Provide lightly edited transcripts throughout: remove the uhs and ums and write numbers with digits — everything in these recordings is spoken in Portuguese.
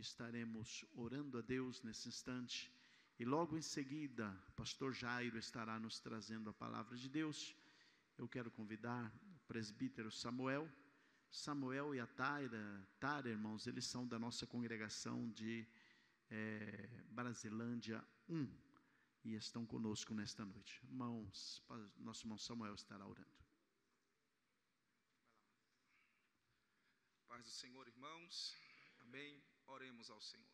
estaremos orando a Deus nesse instante. E logo em seguida, pastor Jairo estará nos trazendo a palavra de Deus. Eu quero convidar o presbítero Samuel e a Tara, irmãos, eles são da nossa congregação de Brasilândia 1 e estão conosco nesta noite. Irmãos, nosso irmão Samuel estará orando. Paz do Senhor, irmãos. Amém. Oremos ao Senhor.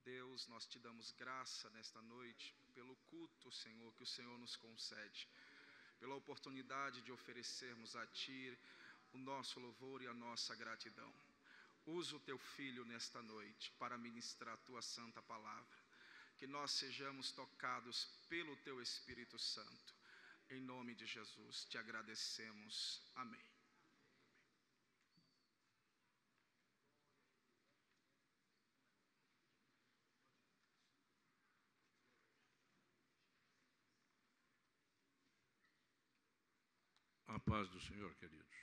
Deus, nós te damos graça nesta noite pelo culto, Senhor, que o Senhor nos concede, pela oportunidade de oferecermos a Ti o nosso louvor e a nossa gratidão. Usa o Teu Filho nesta noite para ministrar a Tua santa palavra, que nós sejamos tocados pelo Teu Espírito Santo. Em nome de Jesus, te agradecemos. Amém. A paz do Senhor, queridos.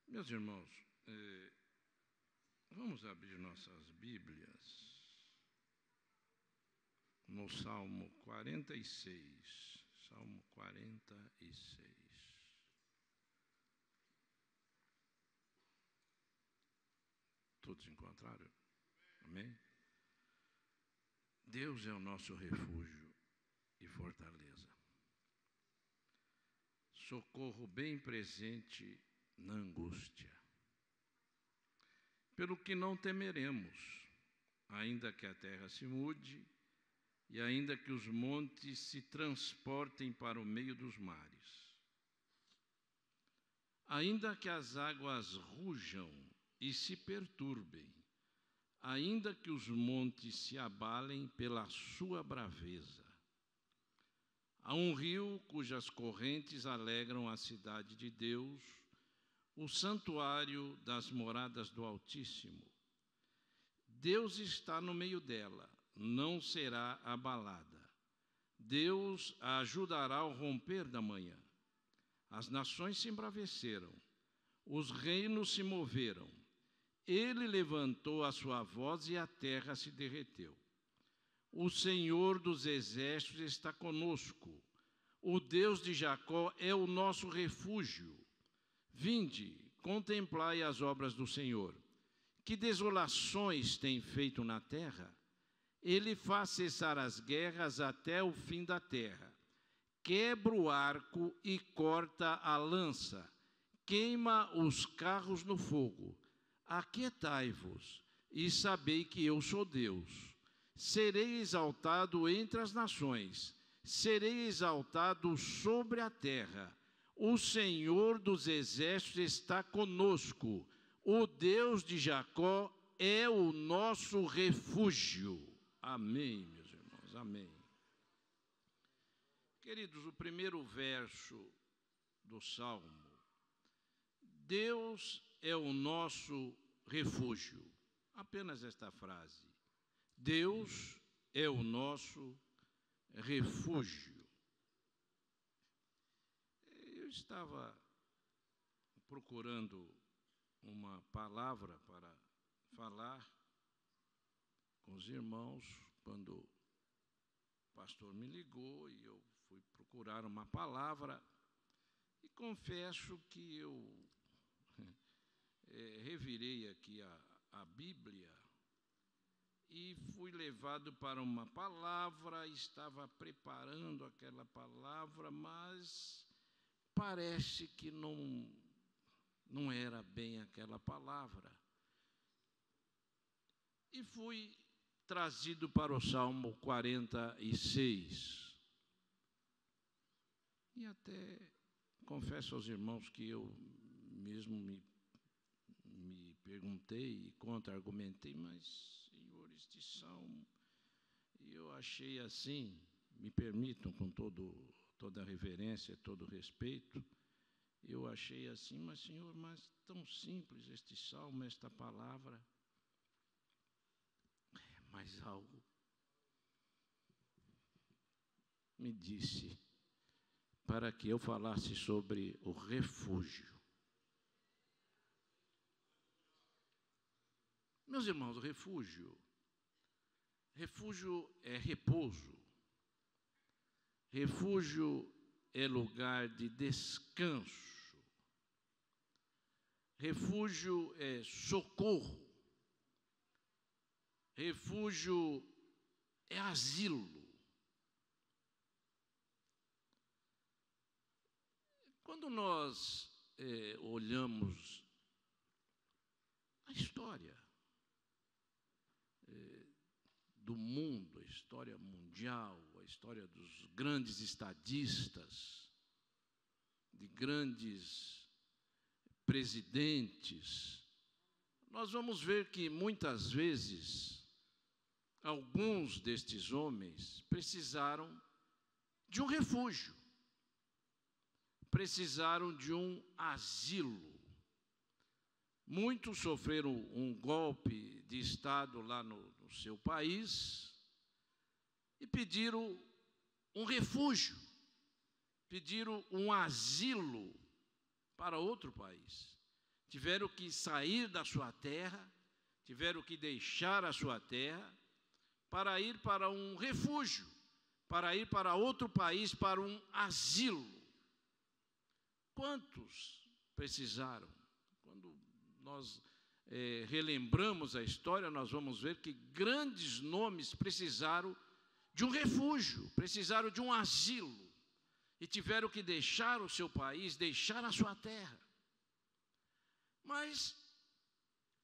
Meus irmãos, vamos abrir nossas Bíblias no Salmo 46. Salmo 46. Todos encontraram? Amém? Deus é o nosso refúgio e fortaleza, socorro bem presente na angústia. Pelo que não temeremos, ainda que a terra se mude, e ainda que os montes se transportem para o meio dos mares. Ainda que as águas rujam e se perturbem, ainda que os montes se abalem pela sua braveza. Há um rio cujas correntes alegram a cidade de Deus, o santuário das moradas do Altíssimo. Deus está no meio dela, não será abalada. Deus a ajudará ao romper da manhã. As nações se embraveceram, os reinos se moveram. Ele levantou a sua voz e a terra se derreteu. O Senhor dos exércitos está conosco. O Deus de Jacó é o nosso refúgio. Vinde, contemplai as obras do Senhor. Que desolações tem feito na terra? Ele faz cessar as guerras até o fim da terra. Quebra o arco e corta a lança. Queima os carros no fogo. Aquietai-vos e sabei que eu sou Deus. Serei exaltado entre as nações, serei exaltado sobre a terra. O Senhor dos exércitos está conosco. O Deus de Jacó é o nosso refúgio. Amém, meus irmãos, amém. Queridos, o primeiro verso do Salmo: Deus é o nosso refúgio. Apenas esta frase. Deus é o nosso refúgio. Eu estava procurando uma palavra para falar com os irmãos quando o pastor me ligou e eu fui procurar uma palavra e confesso que eu revirei aqui a Bíblia e fui levado para uma palavra, estava preparando aquela palavra, mas parece que não era bem aquela palavra. E fui trazido para o Salmo 46. E até confesso aos irmãos que eu mesmo me perguntei e contra-argumentei, mas, Senhor, este salmo, eu achei assim, me permitam com toda a reverência, todo o respeito, eu achei assim, mas, Senhor, mas tão simples este salmo, esta palavra, mas algo me disse para que eu falasse sobre o refúgio. Meus irmãos, refúgio é repouso. Refúgio é lugar de descanso. Refúgio é socorro. Refúgio é asilo. Quando nós olhamos a história do mundo, a história mundial, a história dos grandes estadistas, de grandes presidentes, nós vamos ver que muitas vezes alguns destes homens precisaram de um refúgio, precisaram de um asilo. Muitos sofreram um golpe de Estado lá no seu país e pediram um refúgio, pediram um asilo para outro país. Tiveram que sair da sua terra, tiveram que deixar a sua terra para ir para um refúgio, para ir para outro país, para um asilo. Quantos precisaram? Quando nós relembramos a história, nós vamos ver que grandes nomes precisaram de um refúgio, precisaram de um asilo, e tiveram que deixar o seu país, deixar a sua terra. Mas,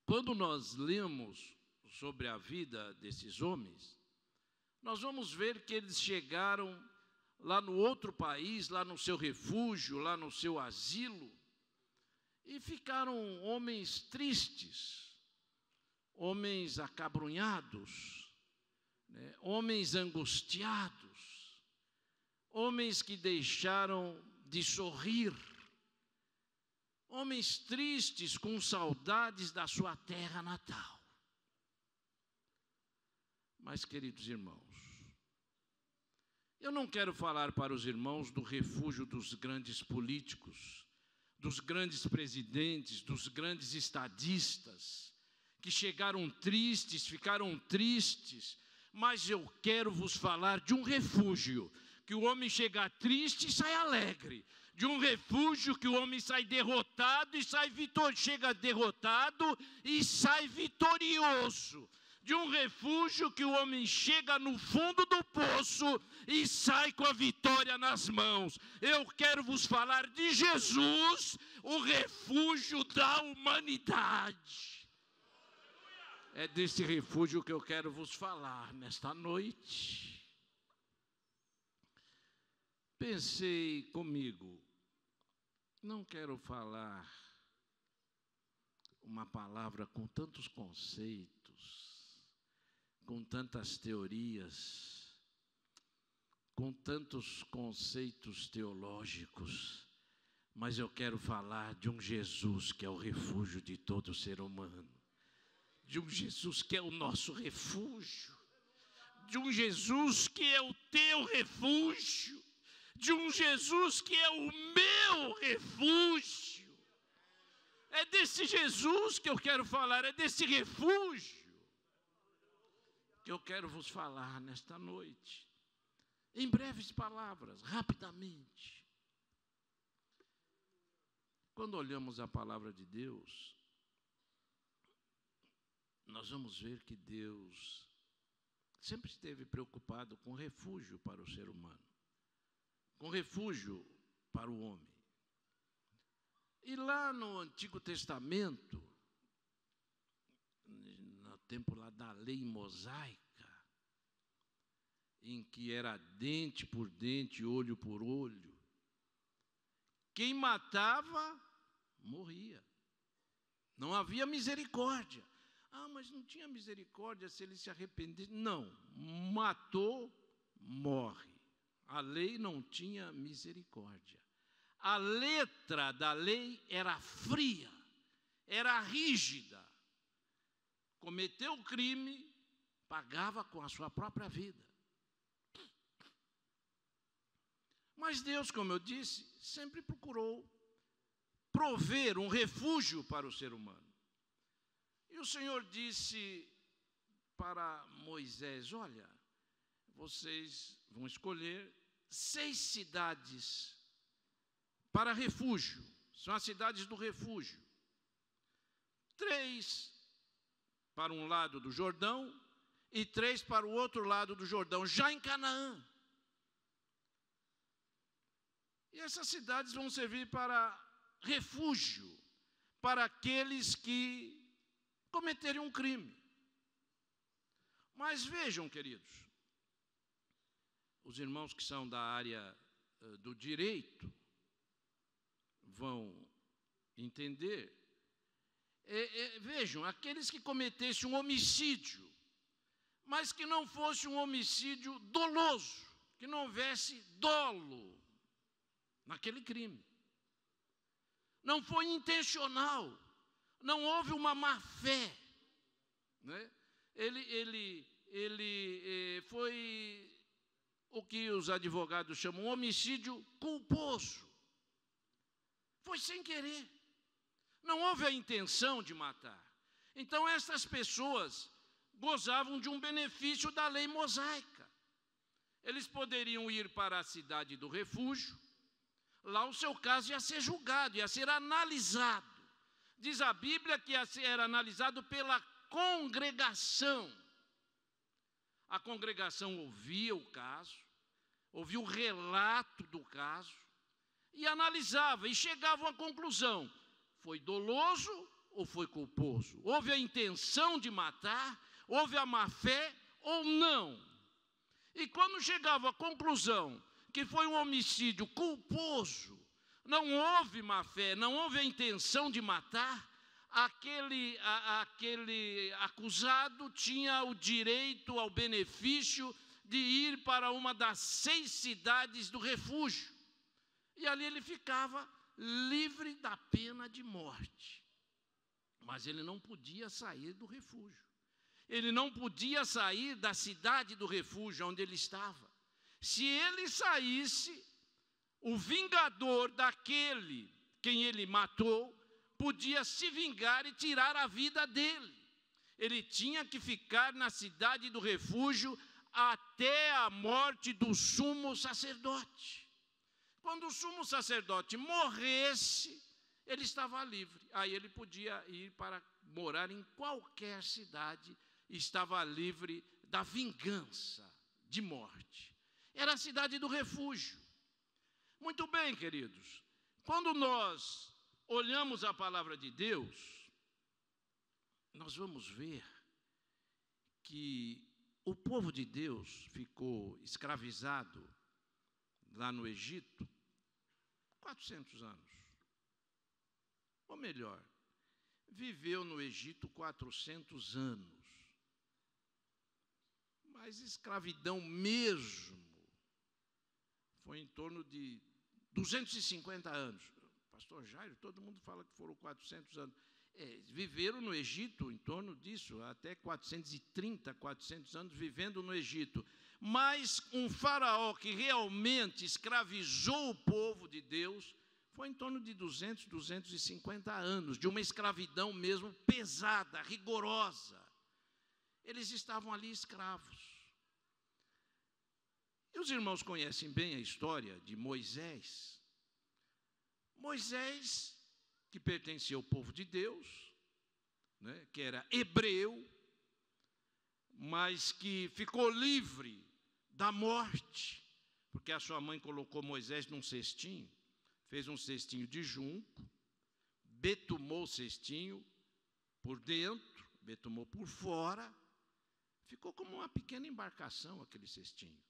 quando nós lemos sobre a vida desses homens, nós vamos ver que eles chegaram lá no outro país, lá no seu refúgio, lá no seu asilo, e ficaram homens tristes, homens acabrunhados, né? Homens angustiados, homens que deixaram de sorrir, homens tristes com saudades da sua terra natal. Mas, queridos irmãos, eu não quero falar para os irmãos do refúgio dos grandes políticos, dos grandes presidentes, dos grandes estadistas, que chegaram tristes, ficaram tristes, mas eu quero vos falar de um refúgio, que o homem chega triste e sai alegre, de um refúgio que o homem sai derrotado e chega derrotado e sai vitorioso, de um refúgio que o homem chega no fundo do poço e sai com a vitória nas mãos. Eu quero vos falar de Jesus, o refúgio da humanidade. É desse refúgio que eu quero vos falar nesta noite. Pensei comigo, não quero falar uma palavra com tantos conceitos, com tantas teorias, com tantos conceitos teológicos, mas eu quero falar de um Jesus que é o refúgio de todo ser humano, de um Jesus que é o nosso refúgio, de um Jesus que é o teu refúgio, de um Jesus que é o meu refúgio. É desse Jesus que eu quero falar, é desse refúgio que eu quero vos falar nesta noite, em breves palavras, rapidamente. Quando olhamos a palavra de Deus, nós vamos ver que Deus sempre esteve preocupado com refúgio para o ser humano, com refúgio para o homem. E lá no Antigo Testamento, no tempo lá da lei mosaica, em que era dente por dente, olho por olho, quem matava, morria. Não havia misericórdia. Ah, mas não tinha misericórdia se ele se arrependesse. Não, matou, morre. A lei não tinha misericórdia. A letra da lei era fria, era rígida. Cometeu o crime, pagava com a sua própria vida. Mas Deus, como eu disse, sempre procurou prover um refúgio para o ser humano. E o Senhor disse para Moisés: olha, vocês vão escolher 6 cidades para refúgio. São as cidades do refúgio. 3 para um lado do Jordão e 3 para o outro lado do Jordão, já em Canaã. E essas cidades vão servir para refúgio para aqueles que cometerem um crime. Mas vejam, queridos, os irmãos que são da área do direito vão entender. Vejam, aqueles que cometessem um homicídio, mas que não fosse um homicídio doloso, que não houvesse dolo naquele crime. Não foi intencional, não houve uma má fé, né? Ele foi o que os advogados chamam de homicídio culposo. Foi sem querer, não houve a intenção de matar. Então essas pessoas gozavam de um benefício da lei mosaica. Eles poderiam ir para a cidade do refúgio. Lá o seu caso ia ser julgado, ia ser analisado. Diz a Bíblia que era analisado pela congregação. A congregação ouvia o caso, ouvia o relato do caso e analisava e chegava a uma conclusão: foi doloso ou foi culposo? Houve a intenção de matar? Houve a má fé ou não? E quando chegava à conclusão que foi um homicídio culposo, não houve má fé, não houve a intenção de matar, aquele acusado tinha o direito ao benefício de ir para uma das 6 cidades do refúgio. E ali ele ficava livre da pena de morte. Mas ele não podia sair do refúgio. Ele não podia sair da cidade do refúgio onde ele estava. Se ele saísse, o vingador daquele quem ele matou podia se vingar e tirar a vida dele. Ele tinha que ficar na cidade do refúgio até a morte do sumo sacerdote. Quando o sumo sacerdote morresse, ele estava livre. Aí ele podia ir para morar em qualquer cidade, estava livre da vingança de morte. Era a cidade do refúgio. Muito bem, queridos. Quando nós olhamos a palavra de Deus, nós vamos ver que o povo de Deus ficou escravizado lá no Egito 400 anos. Ou melhor, viveu no Egito 400 anos. Mas escravidão mesmo foi em torno de 250 anos. Pastor Jairo, todo mundo fala que foram 400 anos. Viveram no Egito em torno disso, até 430, 400 anos vivendo no Egito. Mas um faraó que realmente escravizou o povo de Deus foi em torno de 200, 250 anos, de uma escravidão mesmo pesada, rigorosa. Eles estavam ali escravos. E os irmãos conhecem bem a história de Moisés. Moisés, que pertencia ao povo de Deus, né, que era hebreu, mas que ficou livre da morte, porque a sua mãe colocou Moisés num cestinho, fez um cestinho de junco, betumou o cestinho por dentro, betumou por fora, ficou como uma pequena embarcação aquele cestinho.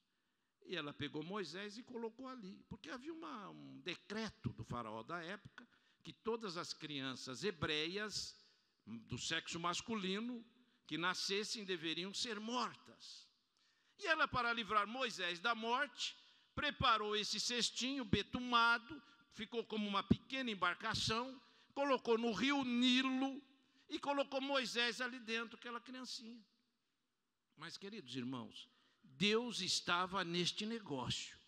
E ela pegou Moisés e colocou ali, porque havia um decreto do faraó da época, que todas as crianças hebreias do sexo masculino que nascessem deveriam ser mortas. E ela, para livrar Moisés da morte, preparou esse cestinho betumado, ficou como uma pequena embarcação, colocou no rio Nilo e colocou Moisés ali dentro, aquela criancinha. Mas, queridos irmãos, Deus estava neste negócio.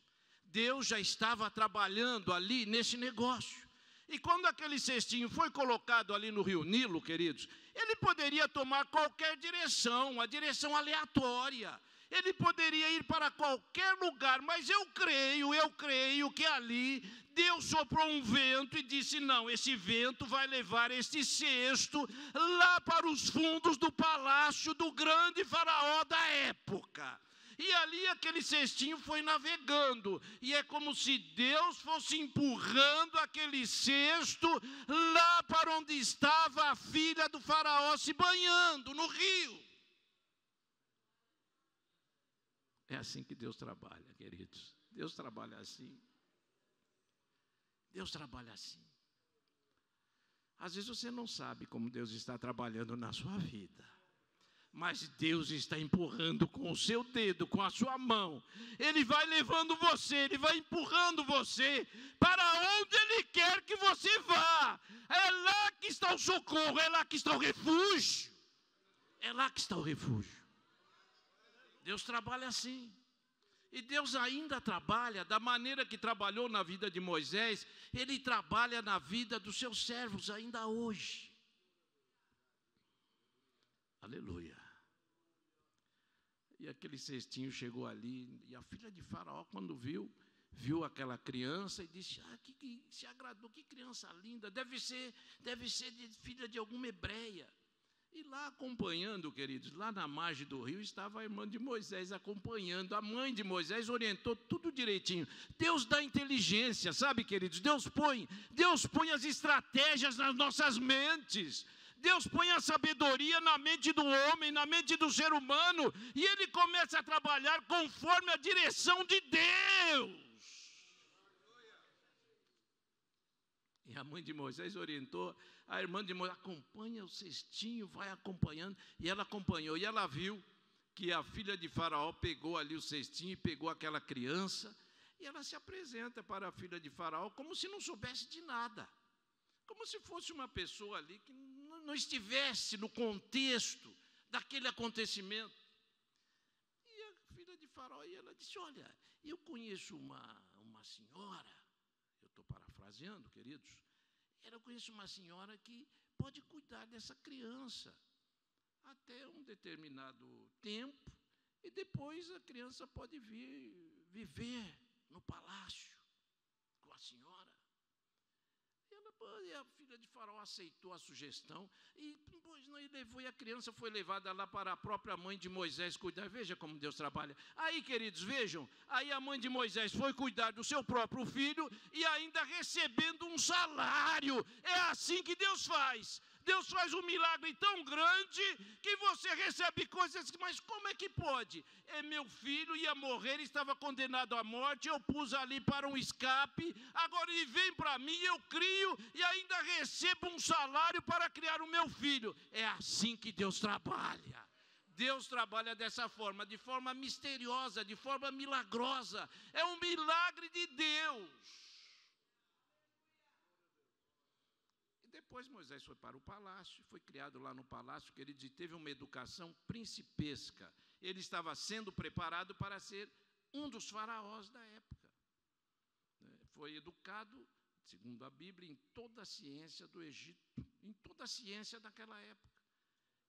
Deus já estava trabalhando ali nesse negócio. E quando aquele cestinho foi colocado ali no rio Nilo, queridos, ele poderia tomar qualquer direção, a direção aleatória. Ele poderia ir para qualquer lugar, mas eu creio que ali Deus soprou um vento e disse, não, esse vento vai levar este cesto lá para os fundos do palácio do grande faraó da época. E ali aquele cestinho foi navegando, e é como se Deus fosse empurrando aquele cesto lá para onde estava a filha do faraó se banhando no rio. É assim que Deus trabalha, queridos. Deus trabalha assim. Deus trabalha assim. Às vezes você não sabe como Deus está trabalhando na sua vida, mas Deus está empurrando com o seu dedo, com a sua mão. Ele vai levando você, Ele vai empurrando você para onde Ele quer que você vá. É lá que está o socorro, é lá que está o refúgio. É lá que está o refúgio. Deus trabalha assim. E Deus ainda trabalha da maneira que trabalhou na vida de Moisés, Ele trabalha na vida dos seus servos ainda hoje. Aleluia. E aquele cestinho chegou ali, e a filha de Faraó, quando viu aquela criança e disse, que se agradou, que criança linda, deve ser filha de alguma hebreia. E lá acompanhando, queridos, lá na margem do rio estava a irmã de Moisés acompanhando. A mãe de Moisés orientou tudo direitinho. Deus dá inteligência, sabe, queridos? Deus põe as estratégias nas nossas mentes. Deus põe a sabedoria na mente do homem, na mente do ser humano, e ele começa a trabalhar conforme a direção de Deus. E a mãe de Moisés orientou, a irmã de Moisés, acompanha o cestinho, vai acompanhando, e ela acompanhou, e ela viu que a filha de Faraó pegou ali o cestinho e pegou aquela criança, e ela se apresenta para a filha de Faraó como se não soubesse de nada, como se fosse uma pessoa ali que não estivesse no contexto daquele acontecimento. E a filha de Faraó, e ela disse, olha, eu conheço uma senhora, eu estou parafraseando, queridos, eu conheço uma senhora que pode cuidar dessa criança até um determinado tempo, e depois a criança pode vir viver no palácio com a senhora. E a filha de Faraó aceitou a sugestão, e depois não, levou, e a criança foi levada lá para a própria mãe de Moisés cuidar. Veja como Deus trabalha. Aí, queridos, vejam, aí a mãe de Moisés foi cuidar do seu próprio filho, e ainda recebendo um salário. É assim que Deus faz. Deus faz um milagre tão grande que você recebe coisas, mas como é que pode? É, meu filho ia morrer, estava condenado à morte, eu pus ali para um escape, agora ele vem para mim, eu crio e ainda recebo um salário para criar o meu filho. É assim que Deus trabalha. Deus trabalha dessa forma, de forma misteriosa, de forma milagrosa. É um milagre de Deus. Depois Moisés foi para o palácio, foi criado lá no palácio, queridos, e teve uma educação principesca. Ele estava sendo preparado para ser um dos faraós da época. Foi educado, segundo a Bíblia, em toda a ciência do Egito, em toda a ciência daquela época.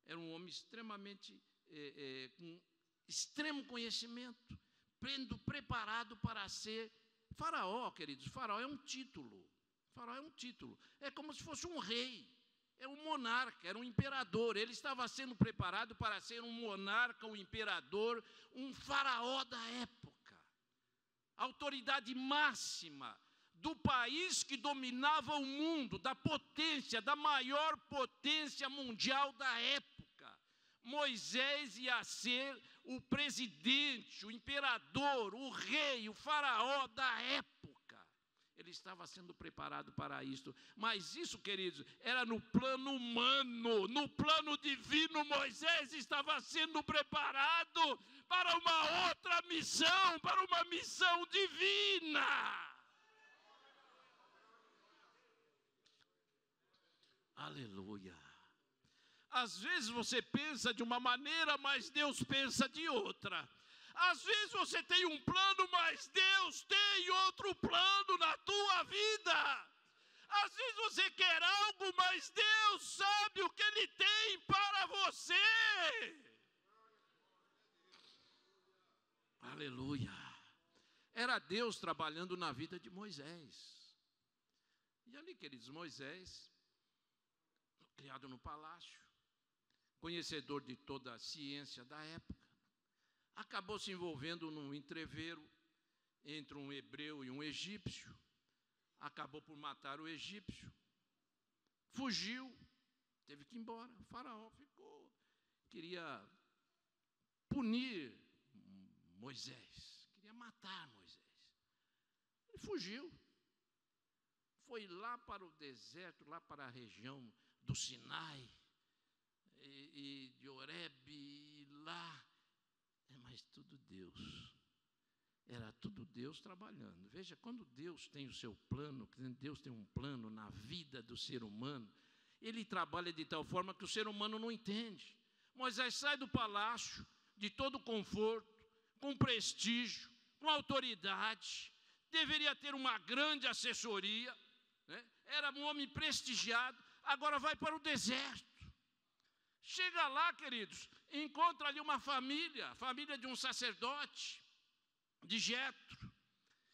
Era um homem extremamente, com extremo conhecimento, preparado para ser faraó, queridos. Faraó é um título. Faraó é um título, é como se fosse um rei, é um monarca, era um imperador. Ele estava sendo preparado para ser um monarca, um imperador, um faraó da época, autoridade máxima do país que dominava o mundo, da potência, da maior potência mundial da época. Moisés ia ser o presidente, o imperador, o rei, o faraó da época. Ele estava sendo preparado para isto. Mas isso, queridos, era no plano humano. No plano divino, Moisés estava sendo preparado para uma outra missão, para uma missão divina. Aleluia. Às vezes você pensa de uma maneira, mas Deus pensa de outra. Às vezes você tem um plano, mas Deus tem outro plano na tua vida. Às vezes você quer algo, mas Deus sabe o que Ele tem para você. Aleluia. Era Deus trabalhando na vida de Moisés. E ali, queridos, Moisés, criado no palácio, conhecedor de toda a ciência da época, acabou se envolvendo num entreveiro entre um hebreu e um egípcio, acabou por matar o egípcio, fugiu, teve que ir embora. O faraó queria punir Moisés, queria matar Moisés. Ele fugiu, foi lá para o deserto, lá para a região do Sinai, e de Horebe, e lá, mas tudo Deus, era tudo Deus trabalhando. Veja, quando Deus tem o seu plano, Deus tem um plano na vida do ser humano, Ele trabalha de tal forma que o ser humano não entende. Moisés sai do palácio, de todo conforto, com prestígio, com autoridade, deveria ter uma grande assessoria, né? Era um homem prestigiado, agora vai para o deserto. Chega lá, queridos, encontra ali uma família, a família de um sacerdote, de Jetro,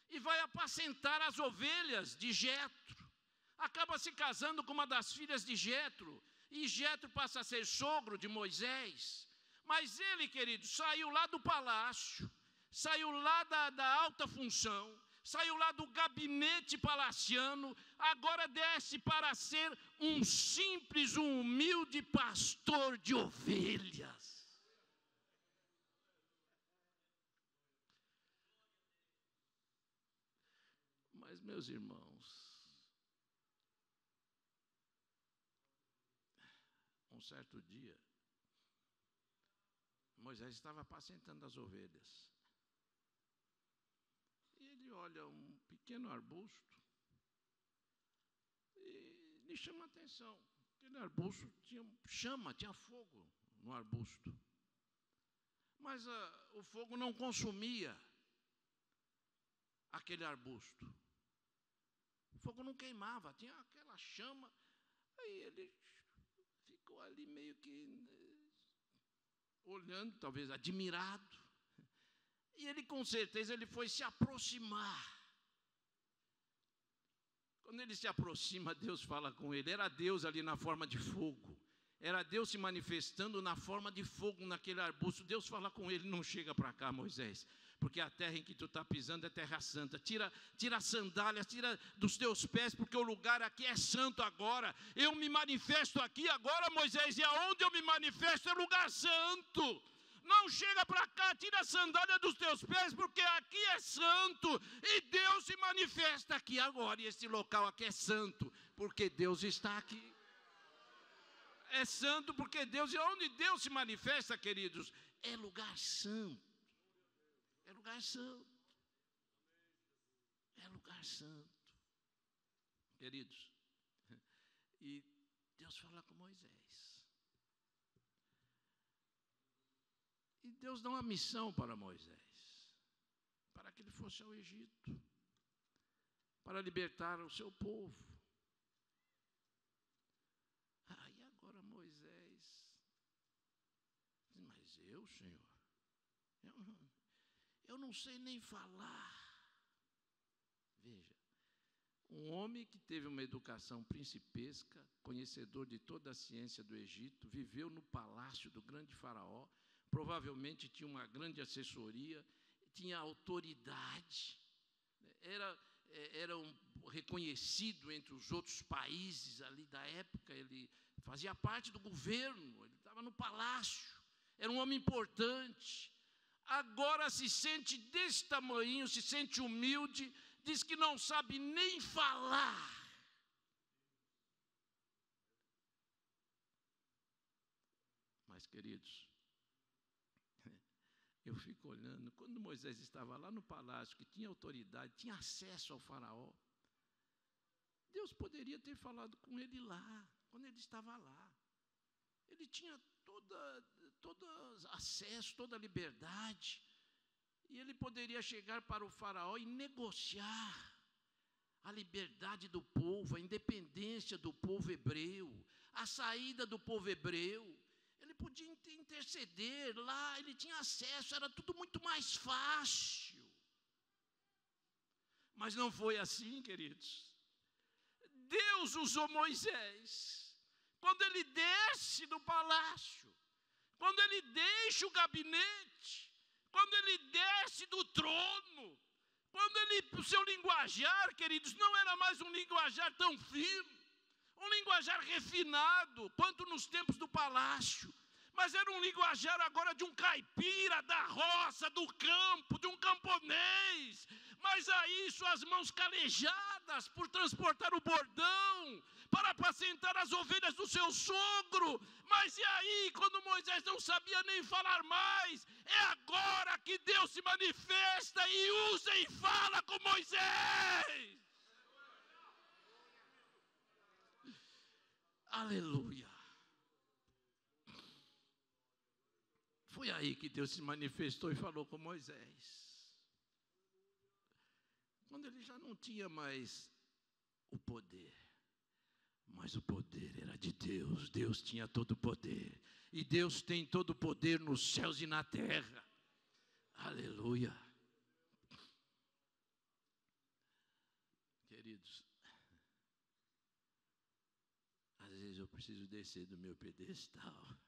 e vai apacentar as ovelhas de Jetro. Acaba se casando com uma das filhas de Jetro, e Jetro passa a ser sogro de Moisés. Mas ele, queridos, saiu lá do palácio, saiu lá da alta função, saiu lá do gabinete palaciano, agora desce para ser um simples, um humilde pastor de ovelhas. Mas, meus irmãos, um certo dia, Moisés estava apacentando as ovelhas. E ele olha um pequeno arbusto e lhe chama a atenção. Aquele arbusto tinha chama, tinha fogo no arbusto. Mas o fogo não consumia aquele arbusto. O fogo não queimava, tinha aquela chama. Aí ele ficou ali meio que olhando, talvez admirado. E ele, com certeza, ele foi se aproximar. Quando ele se aproxima, Deus fala com ele. Era Deus ali na forma de fogo. Era Deus se manifestando na forma de fogo naquele arbusto. Deus fala com ele: não chega para cá, Moisés, porque a terra em que tu está pisando é terra santa. Tira as sandálias, tira dos teus pés, porque o lugar aqui é santo agora. Eu me manifesto aqui agora, Moisés, e aonde eu me manifesto é lugar santo. Não chega para cá, tira a sandália dos teus pés, porque aqui é santo, e Deus se manifesta aqui agora, e esse local aqui é santo, porque Deus está aqui. É santo porque Deus, e onde Deus se manifesta, queridos, é lugar santo. É lugar santo. É lugar santo. Queridos, e Deus fala com Moisés. E Deus dá uma missão para Moisés, para que ele fosse ao Egito, para libertar o seu povo. E agora Moisés, mas eu, Senhor, eu não sei nem falar. Veja, um homem que teve uma educação principesca, conhecedor de toda a ciência do Egito, viveu no palácio do grande faraó, provavelmente tinha uma grande assessoria, tinha autoridade, era reconhecido entre os outros países ali da época, ele fazia parte do governo, ele estava no palácio, era um homem importante. Agora se sente desse tamanho, se sente humilde, diz que não sabe nem falar. Mas, queridos, eu fico olhando, quando Moisés estava lá no palácio, que tinha autoridade, tinha acesso ao faraó, Deus poderia ter falado com ele lá, quando ele estava lá. Ele tinha todo acesso, toda a liberdade, e ele poderia chegar para o faraó e negociar a liberdade do povo, a independência do povo hebreu, a saída do povo hebreu. Ele podia interceder lá, ele tinha acesso, era tudo muito mais fácil. Mas não foi assim, queridos. Deus usou Moisés, quando ele desce do palácio, quando ele deixa o gabinete, quando ele desce do trono, o seu linguajar, queridos, não era mais um linguajar tão fino, um linguajar refinado, quanto nos tempos do palácio, mas era um linguajar agora de um caipira, da roça, do campo, de um camponês, mas aí suas mãos calejadas por transportar o bordão, para apacentar as ovelhas do seu sogro. Mas e aí, quando Moisés não sabia nem falar mais, é agora que Deus se manifesta e usa e fala com Moisés. Aleluia. Foi aí que Deus se manifestou e falou com Moisés. Quando ele já não tinha mais o poder, mas o poder era de Deus. Deus tinha todo o poder. E Deus tem todo o poder nos céus e na terra. Aleluia. Queridos, às vezes eu preciso descer do meu pedestal.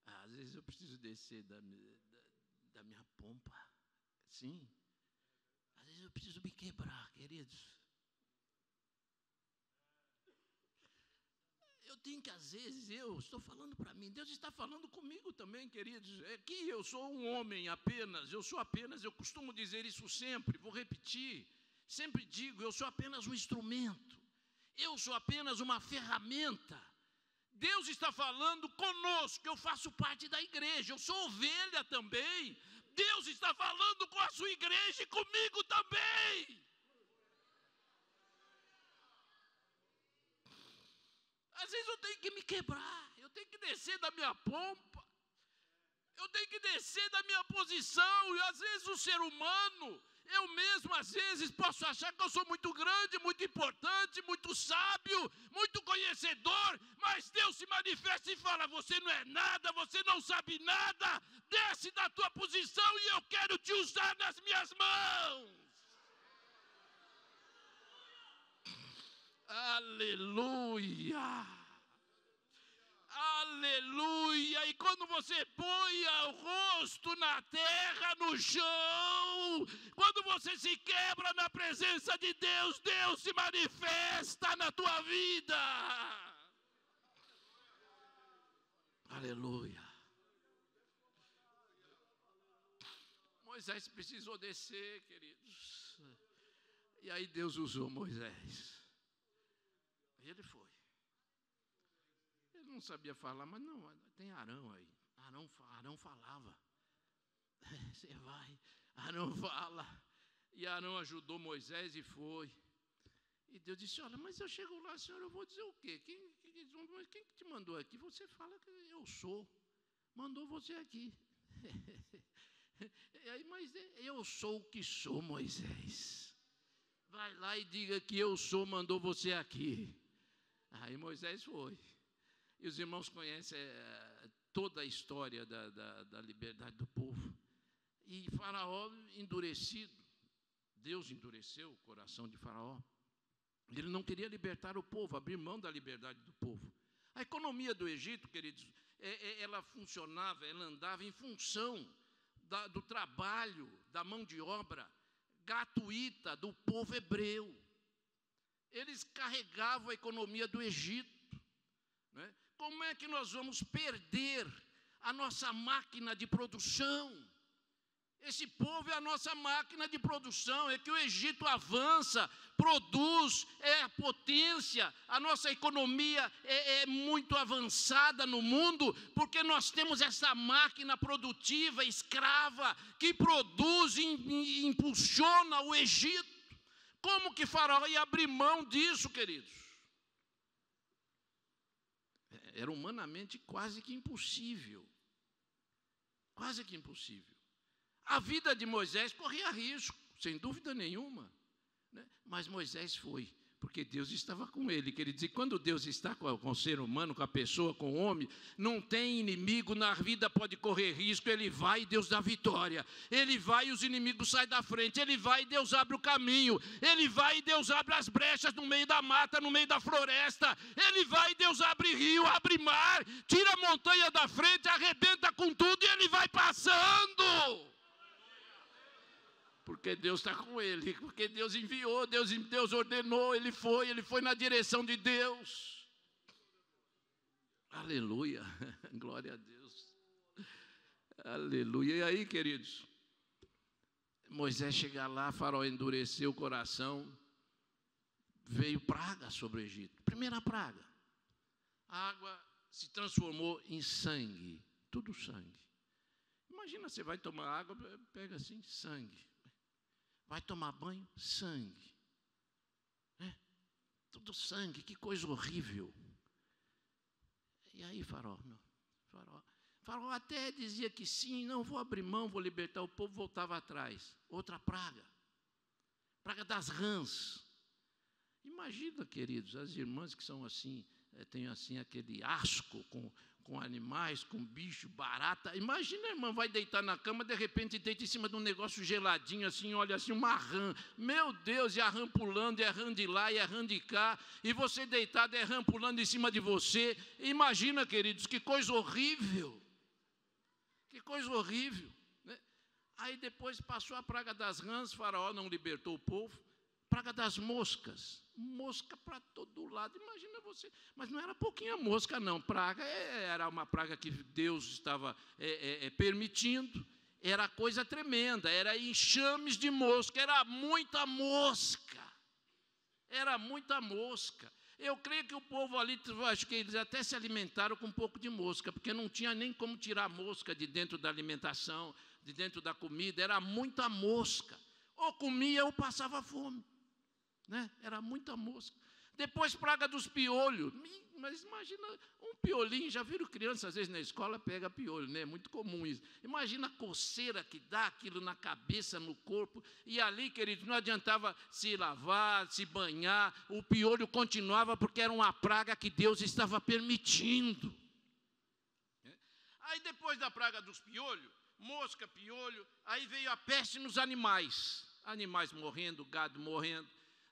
Às vezes eu preciso descer da minha pompa. Sim. Às vezes eu preciso me quebrar, queridos. Eu tenho que, às vezes, eu estou falando para mim, Deus está falando comigo também, queridos. É que eu sou um homem apenas, eu costumo dizer isso sempre, vou repetir, sempre digo, eu sou apenas um instrumento, eu sou apenas uma ferramenta. Deus está falando conosco, eu faço parte da igreja, eu sou ovelha também. Deus está falando com a sua igreja e comigo também. Às vezes eu tenho que me quebrar, eu tenho que descer da minha pompa, eu tenho que descer da minha posição, e às vezes o ser humano, eu mesmo às vezes posso achar que eu sou muito grande, muito importante, muito sábio, muito conhecedor, mas Deus se manifesta e fala: você não é nada, você não sabe nada, desce da tua posição e eu quero te usar nas minhas mãos. Aleluia, aleluia. E quando você põe o rosto na terra, no chão, quando você se quebra na presença de Deus, Deus se manifesta na tua vida. Aleluia. Moisés precisou descer, queridos, e aí Deus usou Moisés. Ele foi. Ele não sabia falar, mas não, tem Arão aí. Arão falava. Você vai, Arão fala. E Arão ajudou Moisés e foi. E Deus disse: olha, mas eu chego lá, Senhor, eu vou dizer o quê? Quem te mandou aqui? Você fala que eu sou. Mandou você aqui. E aí, mas eu sou o que sou, Moisés. Vai lá e diga que eu sou, mandou você aqui. Aí Moisés foi. E os irmãos conhecem toda a história da liberdade do povo. E Faraó endurecido, Deus endureceu o coração de Faraó. Ele não queria libertar o povo, abrir mão da liberdade do povo. A economia do Egito, queridos, ela funcionava, ela andava em função do trabalho, da mão de obra gratuita do povo hebreu. Eles carregavam a economia do Egito, né? Como é que nós vamos perder a nossa máquina de produção? Esse povo é a nossa máquina de produção. É que o Egito avança, produz, é a potência. A nossa economia é muito avançada no mundo, porque nós temos essa máquina produtiva, escrava, que produz e impulsiona o Egito. Como que Faraó ia abrir mão disso, queridos? Era humanamente quase que impossível. Quase que impossível. A vida de Moisés corria riscos. sem dúvida nenhuma, né? Mas Moisés foi, porque Deus estava com ele. Quer dizer, quando Deus está com o ser humano, com a pessoa, com o homem, não tem inimigo na vida, pode correr risco, ele vai e Deus dá vitória. Ele vai e os inimigos saem da frente, ele vai e Deus abre o caminho, ele vai e Deus abre as brechas no meio da mata, no meio da floresta, ele vai e Deus abre rio, abre mar, tira a montanha da frente, arrebenta com tudo e ele vai passando. Porque Deus está com ele, porque Deus enviou, Deus ordenou, ele foi na direção de Deus. Aleluia, glória a Deus. Aleluia. E aí, queridos, Moisés chega lá, Faraó endureceu o coração, veio praga sobre o Egito. Primeira praga, a água se transformou em sangue, tudo sangue. Imagina, você vai tomar água, pega assim, sangue. Vai tomar banho, sangue. Tudo sangue, que coisa horrível. E aí, Faraó até dizia que sim, não vou abrir mão, vou libertar o povo, voltava atrás. Outra praga, praga das rãs. Imagina, queridos, as irmãs que são assim, têm assim aquele asco com animais, com bicho, barata. Imagina, a irmã vai deitar na cama, de repente deita em cima de um negócio geladinho, assim, olha assim, uma rã. Meu Deus, e a rã pulando, e a rã de lá, e a rã de cá, e você deitado, e a rã pulando em cima de você. Imagina, queridos, que coisa horrível. Que coisa horrível, né? Aí depois passou a praga das rãs, Faraó não libertou o povo. Praga das moscas, mosca para todo lado, imagina você, mas não era pouquinha mosca não, praga era uma praga que Deus estava permitindo, era coisa tremenda, era enxames de mosca, era muita mosca, eu creio que o povo ali, acho que eles até se alimentaram com um pouco de mosca, porque não tinha nem como tirar mosca de dentro da alimentação, de dentro da comida, era muita mosca, ou comia ou passava fome. Né? Era muita mosca. Depois praga dos piolhos. Mas imagina um piolinho, já viram criança às vezes na escola pega piolho, né? É muito comum isso. Imagina a coceira que dá aquilo na cabeça, no corpo, e ali, queridos, não adiantava se lavar, se banhar, o piolho continuava porque era uma praga que Deus estava permitindo. Aí depois da praga dos piolhos, mosca, piolho, aí veio a peste nos animais morrendo, gado morrendo.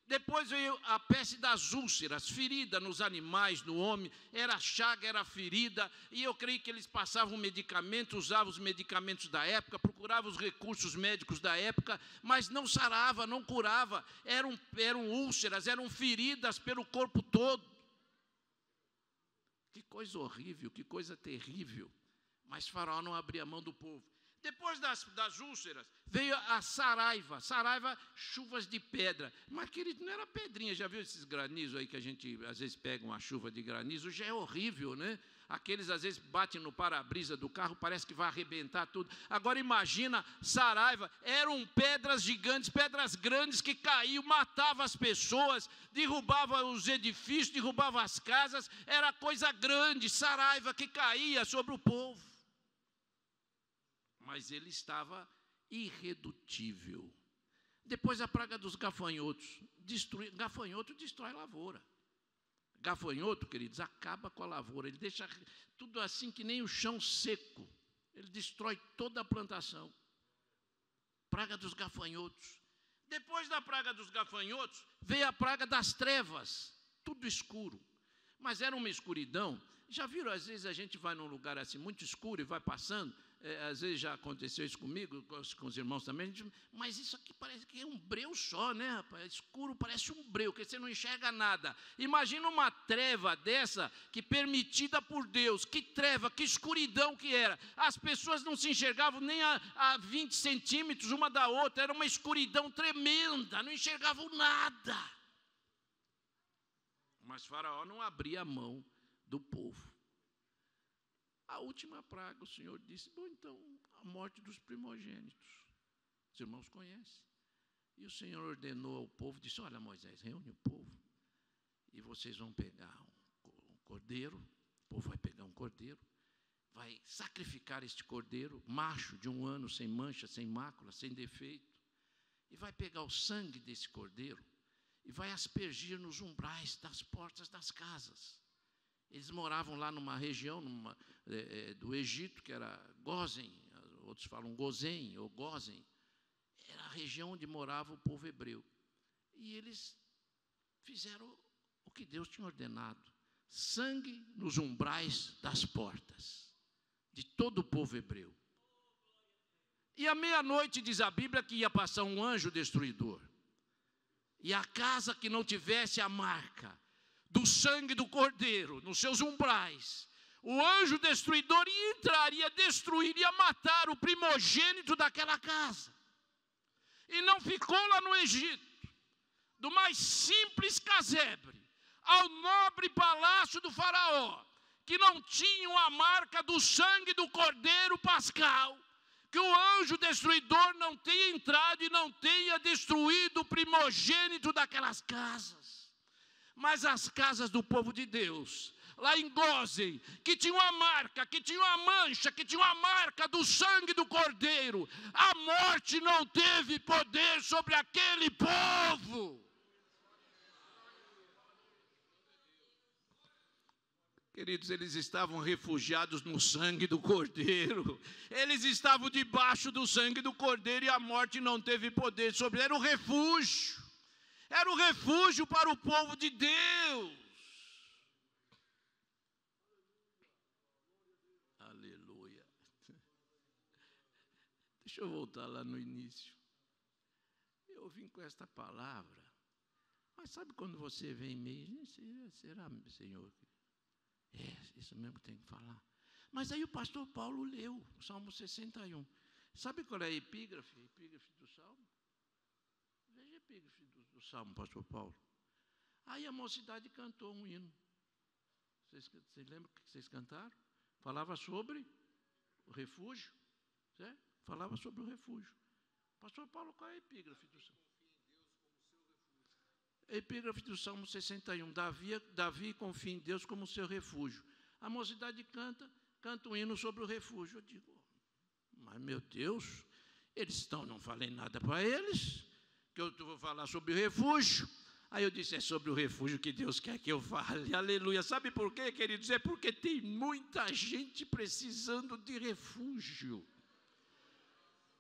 Depois veio a peste das úlceras, ferida nos animais, no homem, era chaga, era ferida, e eu creio que eles passavam medicamentos, usavam os medicamentos da época, procuravam os recursos médicos da época, mas não sarava, não curava, eram úlceras, eram feridas pelo corpo todo. Que coisa horrível, que coisa terrível, mas Faraó não abria a mão do povo. Depois das úlceras, veio a saraiva, chuvas de pedra. Mas, querido, não era pedrinha, já viu esses granizos aí que a gente, às vezes, pega uma chuva de granizo? Já é horrível, né? Aqueles, às vezes, batem no para-brisa do carro, parece que vai arrebentar tudo. Agora, imagina, saraiva, eram pedras gigantes, pedras grandes que caíam, matavam as pessoas, derrubavam os edifícios, derrubavam as casas, era coisa grande, saraiva que caía sobre o povo. Mas ele estava irredutível. Depois a praga dos gafanhotos. Gafanhoto destrói lavoura. Gafanhoto, queridos, acaba com a lavoura. Ele deixa tudo assim que nem o chão seco. Ele destrói toda a plantação. Praga dos gafanhotos. Depois da praga dos gafanhotos, veio a praga das trevas. Tudo escuro. Mas era uma escuridão. Já viram, às vezes a gente vai num lugar assim muito escuro e vai passando, às vezes já aconteceu isso comigo, com os irmãos também, mas isso aqui parece que é um breu só, né, rapaz? Escuro parece um breu, que você não enxerga nada. Imagina uma treva dessa, que permitida por Deus, que treva, que escuridão que era. As pessoas não se enxergavam nem a 20 centímetros uma da outra, era uma escuridão tremenda, não enxergavam nada. Mas Faraó não abria a mão do povo. A última praga, o Senhor disse, bom, então, a morte dos primogênitos. Os irmãos conhecem. E o Senhor ordenou ao povo, disse, olha, Moisés, reúne o povo, e vocês vão pegar um cordeiro, o povo vai pegar um cordeiro, vai sacrificar este cordeiro, macho de 1 ano, sem mancha, sem mácula, sem defeito, e vai pegar o sangue desse cordeiro e vai aspergir nos umbrais das portas das casas. Eles moravam lá numa região do Egito, que era Gósen, outros falam Gozem ou Gósen. Era a região onde morava o povo hebreu. E eles fizeram o que Deus tinha ordenado: sangue nos umbrais das portas de todo o povo hebreu. E à meia-noite, diz a Bíblia, que ia passar um anjo destruidor. E a casa que não tivesse a marca do sangue do cordeiro nos seus umbrais, o anjo destruidor ia entrar, ia destruir, ia matar o primogênito daquela casa. E não ficou lá no Egito, do mais simples casebre ao nobre palácio do faraó, que não tinham a marca do sangue do cordeiro pascal, que o anjo destruidor não tenha entrado e não tenha destruído o primogênito daquelas casas. Mas as casas do povo de Deus, lá em Gósen, que tinham a marca, que tinham a mancha, que tinham a marca do sangue do cordeiro, a morte não teve poder sobre aquele povo. Queridos, eles estavam refugiados no sangue do Cordeiro. Eles estavam debaixo do sangue do Cordeiro e a morte não teve poder sobre eles. Era o refúgio. Era o refúgio para o povo de Deus. Aleluia. Deixa eu voltar lá no início. Eu vim com esta palavra. Mas sabe quando você vem meio... Será, Senhor? Isso mesmo que tem que falar. Mas aí o pastor Paulo leu o Salmo 61. Sabe qual é a epígrafe? Epígrafe do Salmo? Veja a epígrafe do Salmo, pastor Paulo. Aí a mocidade cantou um hino. Vocês lembram o que vocês cantaram? Falava sobre o refúgio. Certo? Falava sobre o refúgio. Pastor Paulo, qual é a epígrafe do Salmo? Epígrafe do Salmo 61, Davi confia em Deus como seu refúgio. A mocidade canta um hino sobre o refúgio. Eu digo, mas meu Deus, eles não falei nada para eles, que eu vou falar sobre o refúgio. Aí eu disse, é sobre o refúgio que Deus quer que eu fale, aleluia. Sabe por quê, queridos? É porque tem muita gente precisando de refúgio.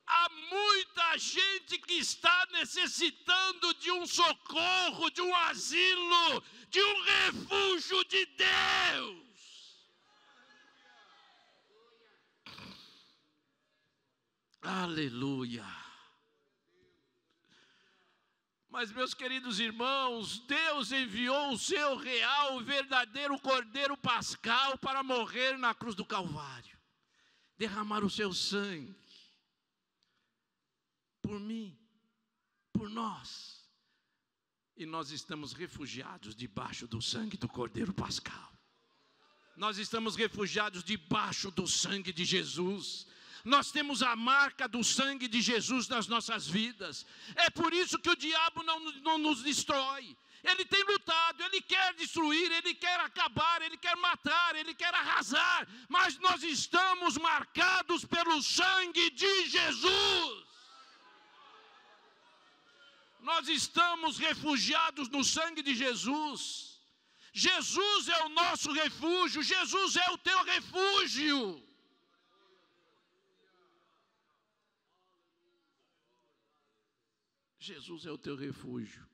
Há muita gente que está necessitando de um socorro, de um asilo, de um refúgio de Deus. Aleluia. Mas, meus queridos irmãos, Deus enviou o seu real, verdadeiro Cordeiro Pascal para morrer na cruz do Calvário, derramar o seu sangue por mim, por nós. E nós estamos refugiados debaixo do sangue do Cordeiro Pascal. Nós estamos refugiados debaixo do sangue de Jesus. Nós temos a marca do sangue de Jesus nas nossas vidas. É por isso que o diabo não nos destrói. Ele tem lutado, ele quer destruir, ele quer acabar, ele quer matar, ele quer arrasar. Mas nós estamos marcados pelo sangue de Jesus. Nós estamos refugiados no sangue de Jesus. Jesus é o nosso refúgio. Jesus é o teu refúgio. Jesus é o teu refúgio.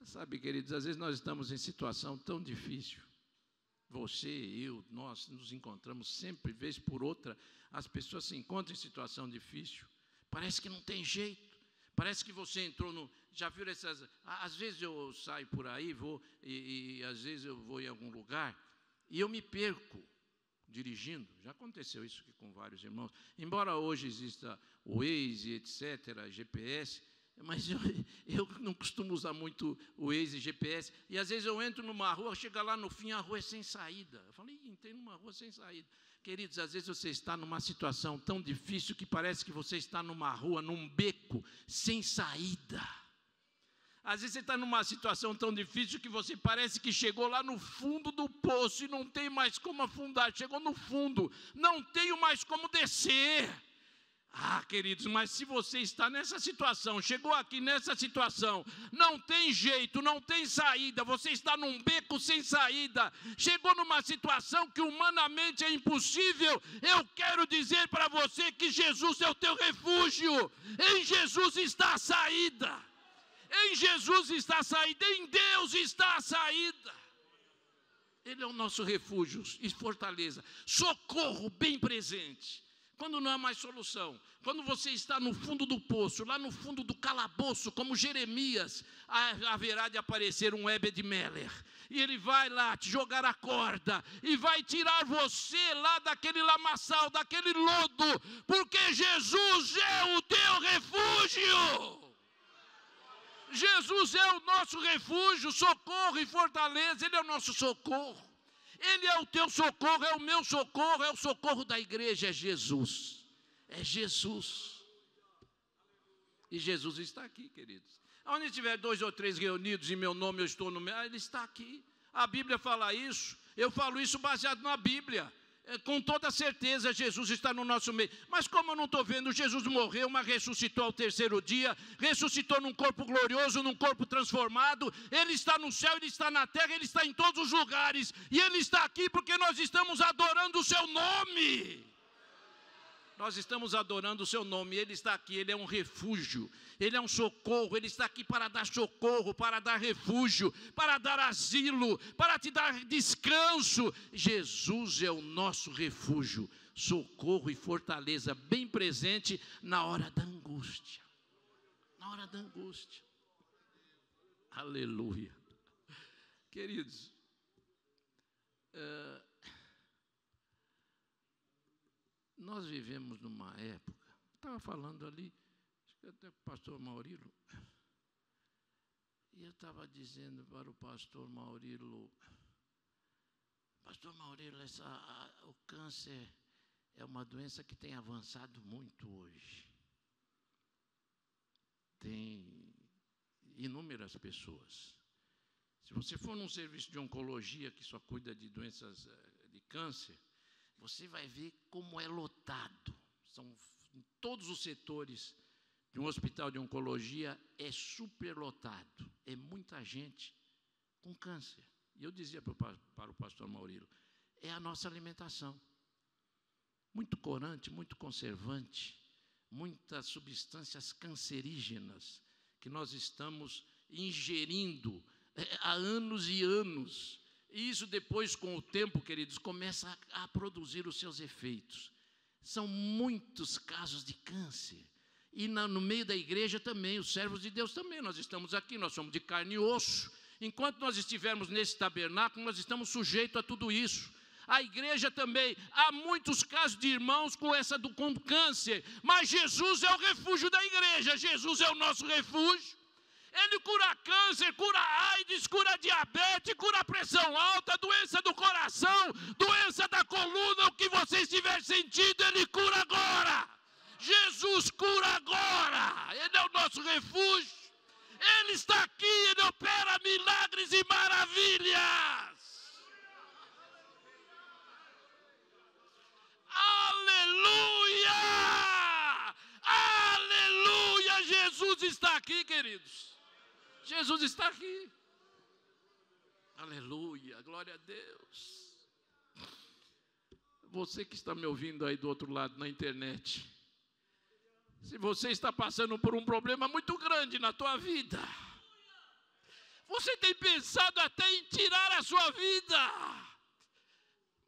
Sabe, queridos, às vezes nós estamos em situação tão difícil. Você, eu, nós nos encontramos sempre, vez por outra, as pessoas se encontram em situação difícil. Parece que não tem jeito. Parece que você entrou no... Já viram essas... Às vezes eu saio por aí, vou, e às vezes eu vou em algum lugar, e eu me perco dirigindo. Já aconteceu isso aqui com vários irmãos. Embora hoje exista o Waze, etc., GPS, mas eu não costumo usar muito o Waze e GPS. E às vezes eu entro numa rua, chega lá no fim, a rua é sem saída. Eu falei, entrei numa rua sem saída. Queridos, às vezes você está numa situação tão difícil que parece que você está numa rua, num beco, sem saída. Às vezes você está numa situação tão difícil que você parece que chegou lá no fundo do poço e não tem mais como afundar. Chegou no fundo, não tenho mais como descer. Ah, queridos, mas se você está nessa situação, chegou aqui nessa situação, não tem jeito, não tem saída, você está num beco sem saída, chegou numa situação que humanamente é impossível, eu quero dizer para você que Jesus é o teu refúgio, em Jesus está a saída, em Jesus está a saída, em Deus está a saída. Ele é o nosso refúgio e fortaleza, socorro bem presente. Quando não há mais solução, quando você está no fundo do poço, lá no fundo do calabouço, como Jeremias, haverá de aparecer um Ebed-Meler, e ele vai lá te jogar a corda, e vai tirar você lá daquele lamaçal, daquele lodo, porque Jesus é o teu refúgio. Jesus é o nosso refúgio, socorro e fortaleza, Ele é o nosso socorro. Ele é o teu socorro, é o meu socorro, é o socorro da igreja, é Jesus. É Jesus. E Jesus está aqui, queridos. Onde tiver 2 ou 3 reunidos em meu nome, eu estou no meio. Ele está aqui. A Bíblia fala isso. Eu falo isso baseado na Bíblia. Com toda certeza, Jesus está no nosso meio. Mas como eu não estou vendo, Jesus morreu, mas ressuscitou ao 3º dia, ressuscitou num corpo glorioso, num corpo transformado. Ele está no céu, Ele está na terra, Ele está em todos os lugares. E Ele está aqui porque nós estamos adorando o Seu nome. Nós estamos adorando o Seu nome, Ele está aqui, Ele é um refúgio, Ele é um socorro, Ele está aqui para dar socorro, para dar refúgio, para dar asilo, para te dar descanso. Jesus é o nosso refúgio, socorro e fortaleza, bem presente na hora da angústia. Na hora da angústia. Aleluia. Queridos, nós vivemos numa época, estava falando ali, acho que até com o pastor Maurilo, e eu estava dizendo para o pastor Maurilo, o câncer é uma doença que tem avançado muito hoje. Tem inúmeras pessoas. Se você for num serviço de oncologia que só cuida de doenças de câncer, você vai ver como é lotado. São em todos os setores de um hospital de oncologia, é superlotado. É muita gente com câncer. E eu dizia para o pastor Maurilo, é a nossa alimentação. Muito corante, muito conservante, muitas substâncias cancerígenas que nós estamos ingerindo há anos e anos. E isso depois, com o tempo, queridos, começa a produzir os seus efeitos. São muitos casos de câncer. E no meio da igreja também, os servos de Deus também. Nós estamos aqui, nós somos de carne e osso. Enquanto nós estivermos nesse tabernáculo, nós estamos sujeitos a tudo isso. A igreja também, há muitos casos de irmãos com câncer. Mas Jesus é o refúgio da igreja, Jesus é o nosso refúgio. Ele cura câncer, cura AIDS, cura diabetes, cura pressão alta, doença do coração, doença da coluna, o que você estiver sentindo, Ele cura agora. Jesus cura agora. Ele é o nosso refúgio. Ele está aqui, Ele opera milagres e maravilhas. Aleluia! Aleluia! Jesus está aqui, queridos. Jesus está aqui. Aleluia, glória a Deus. Você que está me ouvindo aí do outro lado na internet, se você está passando por um problema muito grande na tua vida, você tem pensado até em tirar a sua vida,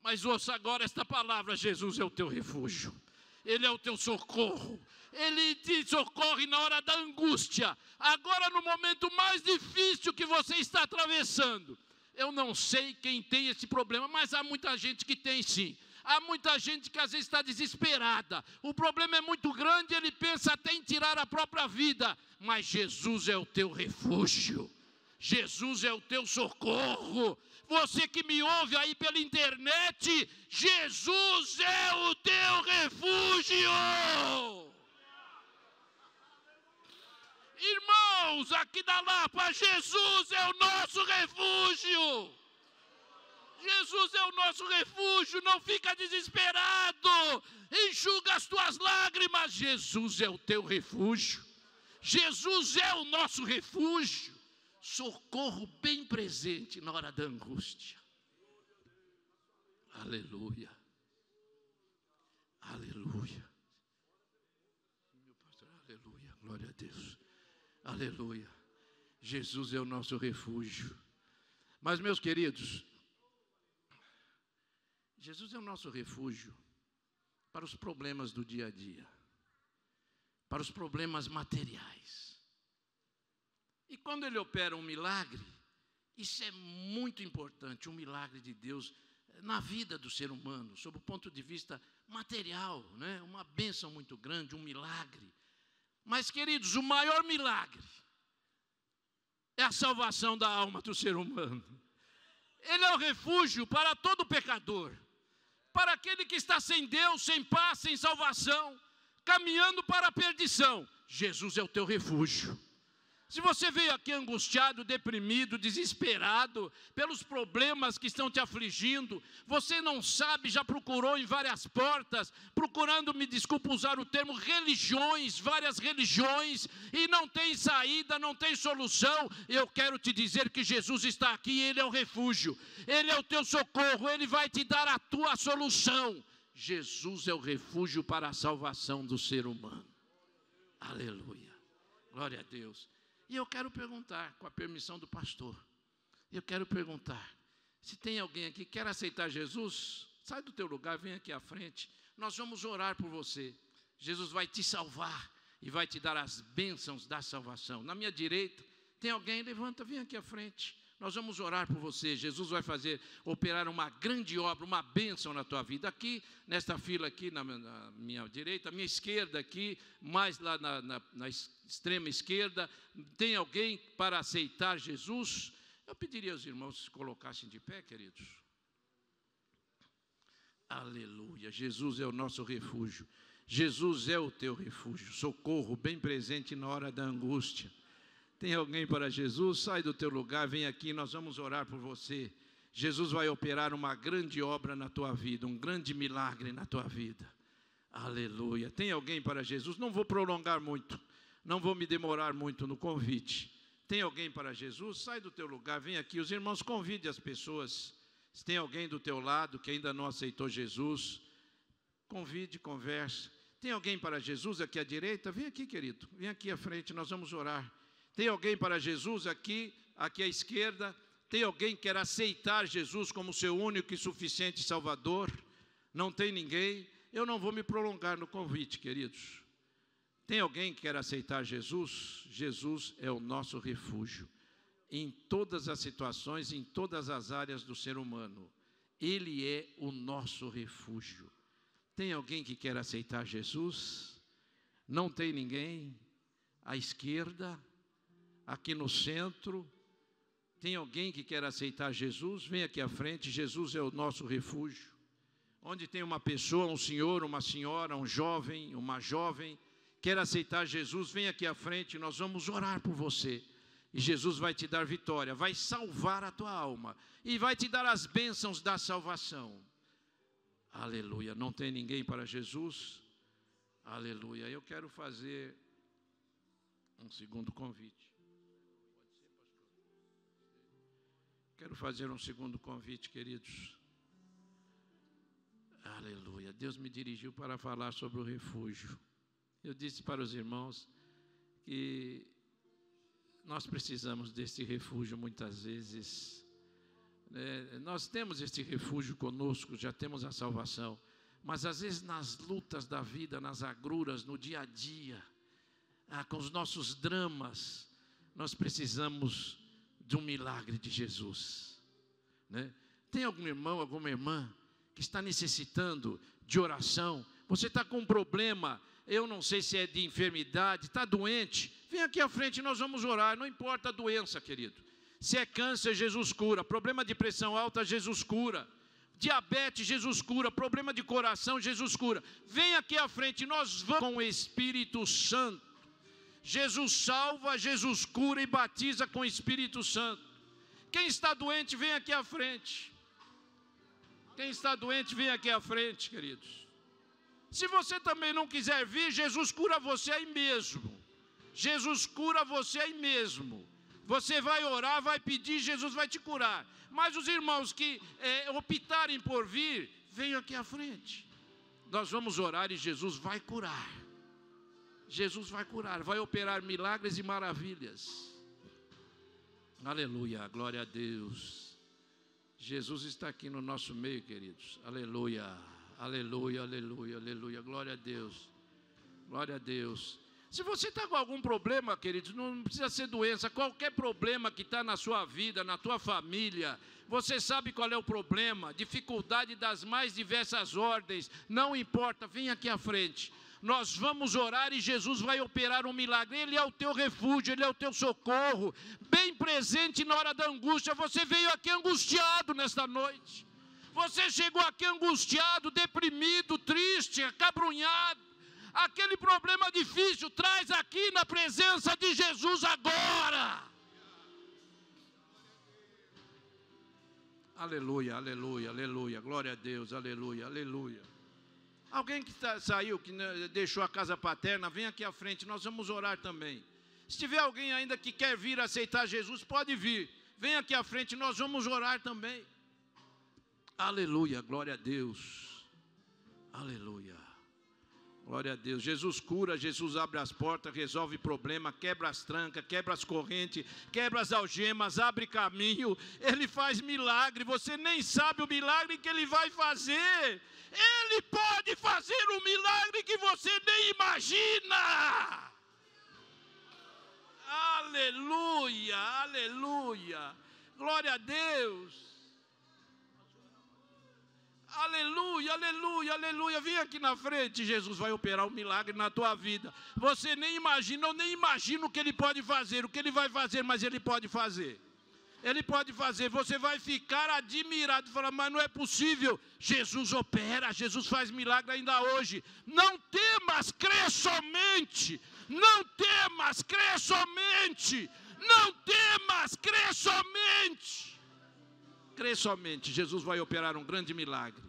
mas ouça agora esta palavra: Jesus é o teu refúgio, Ele é o teu socorro. Ele te socorre na hora da angústia. Agora, no momento mais difícil que você está atravessando. Eu não sei quem tem esse problema, mas há muita gente que tem sim. Há muita gente que às vezes está desesperada. O problema é muito grande, ele pensa até em tirar a própria vida. Mas Jesus é o teu refúgio. Jesus é o teu socorro. Você que me ouve aí pela internet, Jesus é o teu refúgio. Irmãos, aqui da Lapa, Jesus é o nosso refúgio. Jesus é o nosso refúgio, não fica desesperado, enxuga as tuas lágrimas. Jesus é o teu refúgio, Jesus é o nosso refúgio, socorro bem presente na hora da angústia. Aleluia, aleluia, meu pastor, aleluia, glória a Deus, aleluia. Jesus é o nosso refúgio. Mas, meus queridos, Jesus é o nosso refúgio para os problemas do dia a dia, para os problemas materiais. E quando Ele opera um milagre, isso é muito importante, um milagre de Deus na vida do ser humano, sob o ponto de vista material, né? Uma bênção muito grande, um milagre. Mas, queridos, o maior milagre é a salvação da alma do ser humano. Ele é o refúgio para todo pecador, para aquele que está sem Deus, sem paz, sem salvação, caminhando para a perdição. Jesus é o teu refúgio. Se você veio aqui angustiado, deprimido, desesperado pelos problemas que estão te afligindo, você não sabe, já procurou em várias portas, procurando, me desculpa usar o termo, religiões, várias religiões, e não tem saída, não tem solução, eu quero te dizer que Jesus está aqui, Ele é o refúgio, Ele é o teu socorro, Ele vai te dar a tua solução. Jesus é o refúgio para a salvação do ser humano. Aleluia, glória a Deus. E eu quero perguntar, com a permissão do pastor, eu quero perguntar, se tem alguém aqui que quer aceitar Jesus, sai do teu lugar, vem aqui à frente, nós vamos orar por você. Jesus vai te salvar e vai te dar as bênçãos da salvação. Na minha direita, tem alguém? Levanta, vem aqui à frente. Nós vamos orar por você. Jesus vai operar uma grande obra, uma bênção na tua vida. Aqui, nesta fila aqui, na minha direita, à minha esquerda aqui, mais lá na extrema esquerda, tem alguém para aceitar Jesus? Eu pediria aos irmãos que se colocassem de pé, queridos. Aleluia, Jesus é o nosso refúgio. Jesus é o teu refúgio, socorro bem presente na hora da angústia. Tem alguém para Jesus? Sai do teu lugar, vem aqui, nós vamos orar por você. Jesus vai operar uma grande obra na tua vida, um grande milagre na tua vida. Aleluia. Tem alguém para Jesus? Não vou prolongar muito, não vou me demorar muito no convite. Tem alguém para Jesus? Sai do teu lugar, vem aqui. Os irmãos, convide as pessoas. Se tem alguém do teu lado que ainda não aceitou Jesus, convide, converse. Tem alguém para Jesus aqui à direita? Vem aqui, querido, vem aqui à frente, nós vamos orar. Tem alguém para Jesus aqui à esquerda? Tem alguém que quer aceitar Jesus como seu único e suficiente Salvador? Não tem ninguém? Eu não vou me prolongar no convite, queridos. Tem alguém que quer aceitar Jesus? Jesus é o nosso refúgio. Em todas as situações, em todas as áreas do ser humano. Ele é o nosso refúgio. Tem alguém que quer aceitar Jesus? Não tem ninguém? À esquerda? Aqui no centro, tem alguém que quer aceitar Jesus? Vem aqui à frente, Jesus é o nosso refúgio. Onde tem uma pessoa, um senhor, uma senhora, um jovem, uma jovem, quer aceitar Jesus, vem aqui à frente, nós vamos orar por você. E Jesus vai te dar vitória, vai salvar a tua alma e vai te dar as bênçãos da salvação. Aleluia, não tem ninguém para Jesus? Aleluia, eu quero fazer um segundo convite. Quero fazer um segundo convite, queridos. Aleluia. Deus me dirigiu para falar sobre o refúgio. Eu disse para os irmãos que nós precisamos desse refúgio muitas vezes. Nós temos este refúgio conosco, já temos a salvação. Mas às vezes nas lutas da vida, nas agruras, no dia a dia, com os nossos dramas, nós precisamos de um milagre de Jesus, né? Tem algum irmão, alguma irmã que está necessitando de oração? Você está com um problema, eu não sei se é de enfermidade, está doente, vem aqui à frente, nós vamos orar, não importa a doença, querido. Se é câncer, Jesus cura. Problema de pressão alta, Jesus cura. Diabetes, Jesus cura. Problema de coração, Jesus cura. Vem aqui à frente, nós vamos com o Espírito Santo. Jesus salva, Jesus cura e batiza com o Espírito Santo. Quem está doente, vem aqui à frente. Quem está doente, vem aqui à frente, queridos. Se você também não quiser vir, Jesus cura você aí mesmo. Jesus cura você aí mesmo. Você vai orar, vai pedir, Jesus vai te curar. Mas os irmãos que optarem por vir, venham aqui à frente. Nós vamos orar e Jesus vai curar. Jesus vai curar, vai operar milagres e maravilhas. Aleluia, glória a Deus. Jesus está aqui no nosso meio, queridos. Aleluia, aleluia, aleluia, aleluia. Glória a Deus, glória a Deus. Se você está com algum problema, queridos, não precisa ser doença, qualquer problema que está na sua vida, na tua família, você sabe qual é o problema, dificuldade das mais diversas ordens, não importa, vem aqui à frente. Nós vamos orar e Jesus vai operar um milagre. Ele é o teu refúgio, Ele é o teu socorro, bem presente na hora da angústia. Você veio aqui angustiado nesta noite. Você chegou aqui angustiado, deprimido, triste, acabrunhado. Aquele problema difícil, traz aqui na presença de Jesus agora. Aleluia, aleluia, aleluia, glória a Deus, aleluia, aleluia. Alguém que saiu, que deixou a casa paterna, vem aqui à frente, nós vamos orar também. Se tiver alguém ainda que quer vir aceitar Jesus, pode vir. Vem aqui à frente, nós vamos orar também. Aleluia, glória a Deus. Aleluia. Glória a Deus. Jesus cura, Jesus abre as portas, resolve problema, quebra as trancas, quebra as correntes, quebra as algemas, abre caminho. Ele faz milagre, você nem sabe o milagre que Ele vai fazer. Ele pode fazer um milagre que você nem imagina. Aleluia, aleluia. Glória a Deus. Aleluia, aleluia, aleluia. Vem aqui na frente, Jesus vai operar um milagre na tua vida. Você nem imagina, eu nem imagino o que Ele pode fazer, o que Ele vai fazer, mas Ele pode fazer. Ele pode fazer, você vai ficar admirado, falar, mas não é possível. Jesus opera, Jesus faz milagre ainda hoje. Não temas, crê somente. Não temas, crê somente. Não temas, crê somente. Crê somente, Jesus vai operar um grande milagre.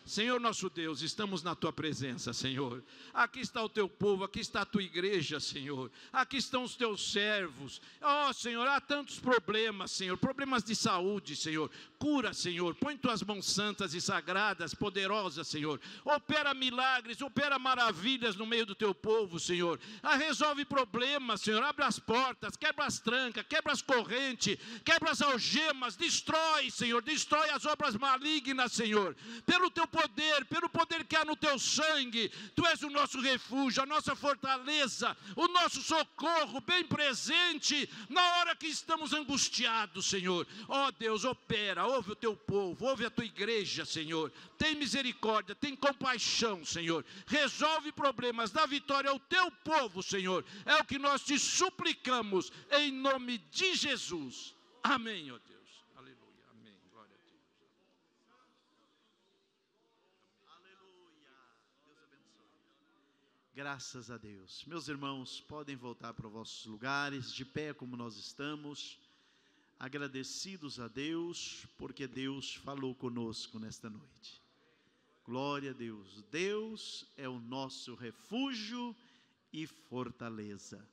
Senhor nosso Deus, estamos na Tua presença, Senhor. Aqui está o Teu povo, aqui está a Tua igreja, Senhor. Aqui estão os Teus servos. Oh, Senhor, há tantos problemas, Senhor. Problemas de saúde, Senhor. Cura, Senhor. Põe Tuas mãos santas e sagradas, poderosas, Senhor. Opera milagres, opera maravilhas no meio do Teu povo, Senhor. Resolve problemas, Senhor. Abre as portas, quebra as trancas, quebra as correntes, quebra as algemas. Destrói, Senhor. Destrói as obras malignas, Senhor. Pelo Teu poder, pelo poder que há no Teu sangue, Tu és o nosso refúgio, a nossa fortaleza, o nosso socorro bem presente na hora que estamos angustiados, Senhor. Ó Deus, opera, ouve o Teu povo, ouve a Tua igreja, Senhor. Tem misericórdia, tem compaixão, Senhor. Resolve problemas, dá vitória ao Teu povo, Senhor. É o que nós Te suplicamos em nome de Jesus. Amém, ó Deus. Graças a Deus. Meus irmãos, podem voltar para os vossos lugares, de pé como nós estamos, agradecidos a Deus, porque Deus falou conosco nesta noite. Glória a Deus. Deus é o nosso refúgio e fortaleza.